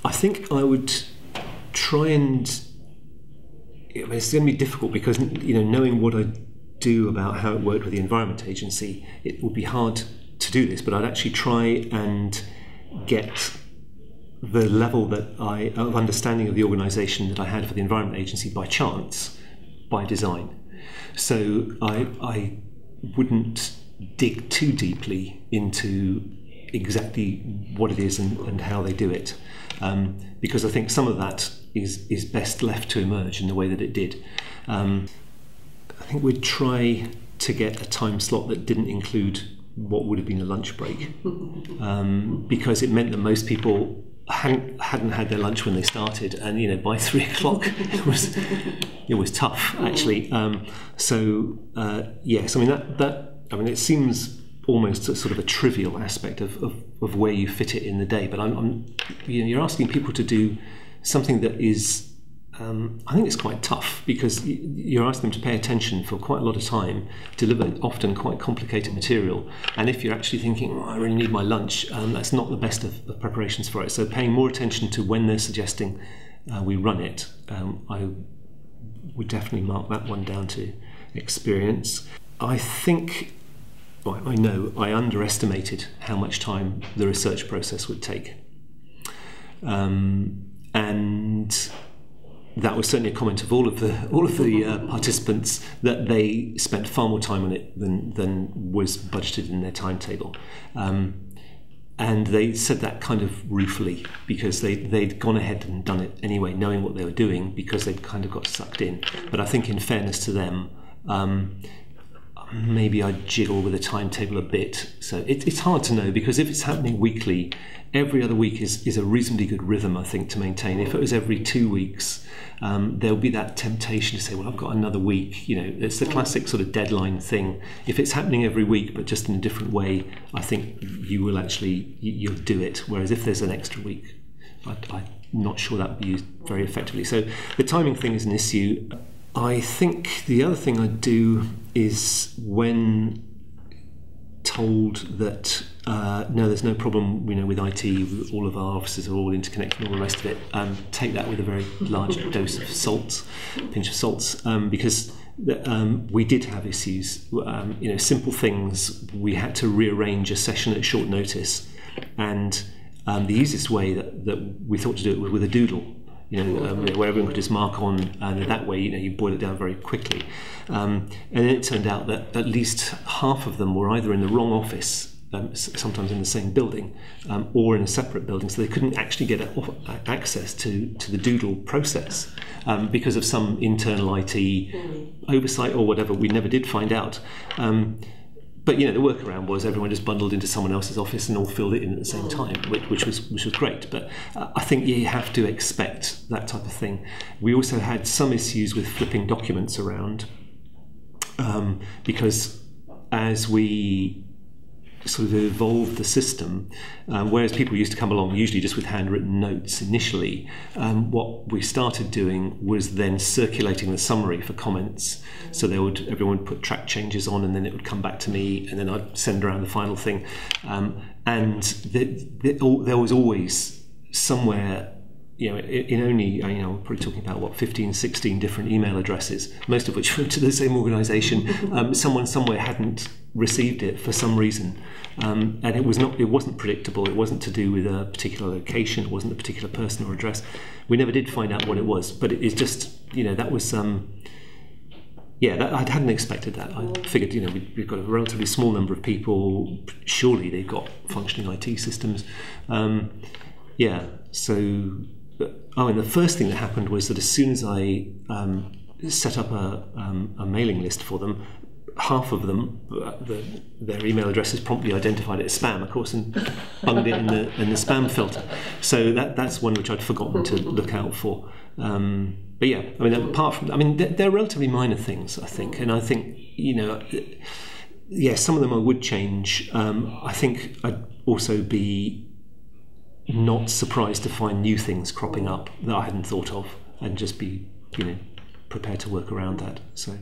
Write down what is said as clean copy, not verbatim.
I think I would try and. I mean, it's going to be difficult because knowing what I do about how it worked with the Environment Agency, it would be hard to do this. But I'd actually try and get the level of understanding of the organisation that I had for the Environment Agency by chance, by design. So I wouldn't dig too deeply into exactly what it is and how they do it, because I think some of that is best left to emerge in the way that it did. I think we'd try to get a time slot that didn't include what would have been a lunch break, because it meant that most people hadn't had their lunch when they started, and by 3 o'clock it was tough actually. Yes, I mean it seems almost a sort of a trivial aspect of where you fit it in the day, but you're asking people to do something that is I think it's quite tough, because you're asking them to pay attention for quite a lot of time, deliver often quite complicated material, and if you're actually thinking, I really need my lunch, that's not the best of preparations for it. So paying more attention to when they're suggesting we run it, I would definitely mark that one down to experience. I think, I know I underestimated how much time the research process would take, and that was certainly a comment of all of the participants, that they spent far more time on it than was budgeted in their timetable, and they said that kind of ruefully, because they'd gone ahead and done it anyway, knowing what they were doing, because they'd kind of got sucked in. But I think, in fairness to them, maybe I'd jiggle with the timetable a bit. So it's hard to know, because if it's happening weekly, every other week is a reasonably good rhythm, I think, to maintain. If it was every 2 weeks, there'll be that temptation to say, well, I've got another week. It's the classic sort of deadline thing. If it's happening every week, but just in a different way, I think you'll do it. Whereas if there's an extra week, I'm not sure that would be used very effectively. So the timing thing is an issue. I think the other thing I do is, when told that no, there's no problem, with IT, all of our offices are all interconnected and all the rest of it, take that with a very large dose of salt, pinch of salt, because we did have issues. Simple things. We had to rearrange a session at short notice, and the easiest way that we thought to do it was with a doodle. Where everyone could just mark on, and that way, you boil it down very quickly. And then it turned out that at least half of them were either in the wrong office, sometimes in the same building, or in a separate building, so they couldn't actually get access to the doodle process because of some internal IT oversight or whatever. We never did find out. But the workaround was everyone just bundled into someone else's office and all filled it in at the same time, which was great. But I think you have to expect that type of thing. We also had some issues with flipping documents around, because as we sort of evolved the system, whereas people used to come along usually just with handwritten notes initially, what we started doing was then circulating the summary for comments. So everyone would put track changes on, and then it would come back to me, and then I'd send around the final thing. And there was always somewhere, in only, we're probably talking about 15, 16 different email addresses, most of which went to the same organisation. Someone somewhere hadn't received it for some reason, and it wasn't predictable. It wasn't to do with a particular location. It wasn't a particular person or address. We never did find out what it was, but it's just, that was I hadn't expected that. I figured, we've got a relatively small number of people. Surely they've got functioning IT systems. And the first thing that happened was that as soon as I set up a mailing list for them, half of them, their email addresses promptly identified it as spam, of course, and bunged it in the spam filter. So that's one which I'd forgotten to look out for. But yeah, apart from, they're relatively minor things, I think, and I think, some of them I would change. I think I'd also be not surprised to find new things cropping up that I hadn't thought of, and just be, prepared to work around that. So.